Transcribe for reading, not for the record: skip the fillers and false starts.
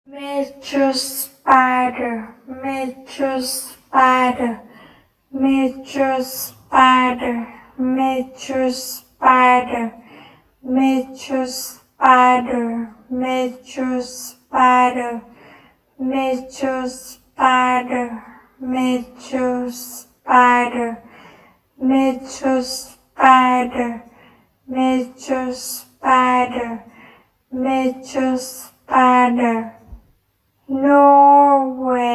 Major spider, major spider, major spider, major spider, major spider, major spider, major spider, major spider, major spider, major spider, major spider. Norway.